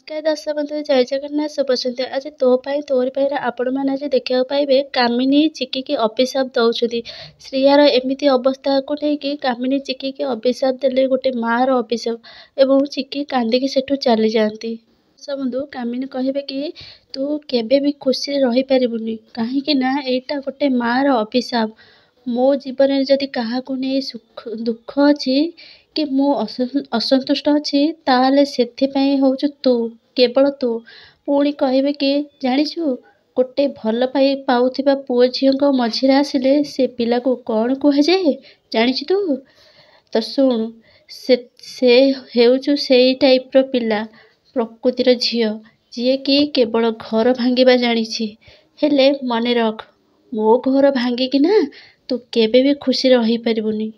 नमस्कार दर्शक बंधु जय जगन्नाथ शुभ सन्ध्या। आज तो पाई तोरी पाई आपण मैंने आज देखा पाइबे कामिनी चिकिकी अभिशाप दौरान श्रियार एमती अवस्था को लेकिन कामिनी चिकिकी अभिशाप देले गोटे मार अभिशाप एवं चिकी कांदिकी सेठू चली जाती। बंधु कामिनी कहे कि तू केबे भी खुशी रही पारिबुनी कहीं ना एटा गोटे मार अभिशाप। मो जीवन में जदि क्या नहीं सुख दुख अच्छी कि मु असंतुष्ट अच्छी ताले से हूँ तू केवल तू पुणी कहे कि जाचु गोटे भल पाई पाउथिबा पुओ झील मझीरे आसिले से पिला को कौन कहुए जाचु तू तो शुणु से हेउचु से टाइप रो पिला प्रकृतिर झील जी कि केवल घर भांगिबा जानिछि। हेले मने रख मो घर भांगिकी ना तू केबे भी खुशी रही पारिबुनी।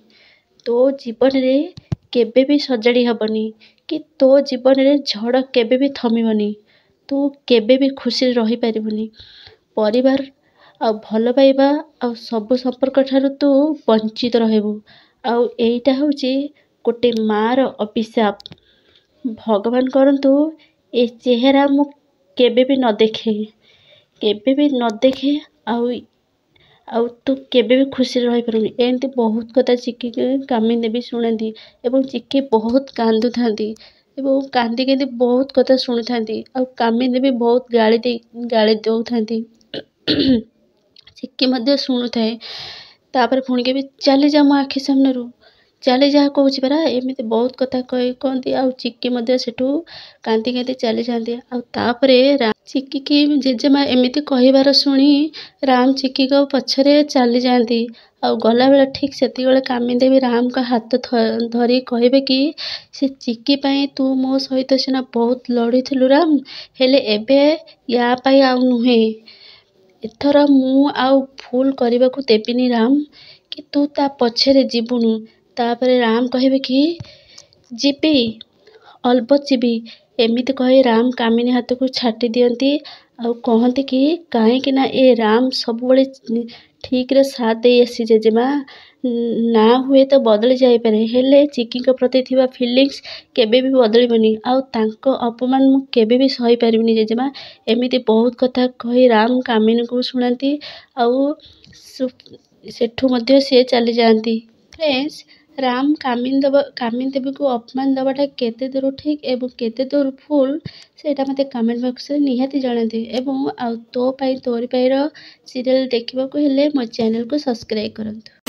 तो जीवन रे केबे भी सजाड़ी हबनी कि तो जीवन रे झड़ केबे भी थमिबनी। तू केबे भी खुशी रही पारिबुनी। परिवार आ भल पाइबा आ सब संपर्क ठारू तू वंचित रहबू। आउ एइटा होची गोटे मार अभिशाप। भगवान करंतु ए चेहरा मु केबे भी न देखे आउ तू केबे भी खुशी रही पारुनी। एमती बहुत कथा चिकी कामिनी देवी शुणाती एवं चिकी बहुत कांदु थांती एवं कांदी कांदी बहुत कथा शुणी थांती। आउ कामिनी देवी बहुत गाली दौ थांती। चिकी मध्य शुणु थाए तापर पुणी के भी चली जा मो आखि सामने रू चली जा कहूँ परा एमती बहुत कथा कहती। आउ चिकी मध्य सेठू कांदी कांदी चली जाती। आउ चिकी की जेजेमा एमती कहबार शुणी राम चिकी को पछरे चली जाती। आउ गला बेला ठीक सेती बेले कामिनी देवी राम का हाथ धरी कहबे कि से चिकी पाई तू मो सहित सिना बहुत लड़ीथिलु राम हेले एबे या पाई आउ नुहे एथर मु आउ भूल करने को देविनी राम कि तू ता पछरे जीवुनु। तापरे राम कहबे कि जीबी अलबत जीबी एमिति कही राम कामिनी हाथ को छाटी दियंती। आउ कहती कि कहीं ना ए राम सब बड़े ठीक रे साथ दे आसी जेजेमा ना हुए तो बदली जाइपे हेले चिकी प्रति थिबा फीलिंग्स केबे भी बदलबनी। आउ तांको अपमान मु केबे भी सही पारिबिनी जेजेमा एमिति बहुत कथा कही राम कामिनी को शुणाती। आउ सेठू मध्य से चली जाती। फ्रेंड्स राम कामिनी देवी को अपमान दबाटा केते दूर ठीक एवं केते दूर भूल सेटा मते कमेंट बॉक्स रे निहाती जणाते। एवं आउ तो पाई तोरी पाईर सीरियल देखिबा को हेले मो चैनल को सब्सक्राइब करंतु।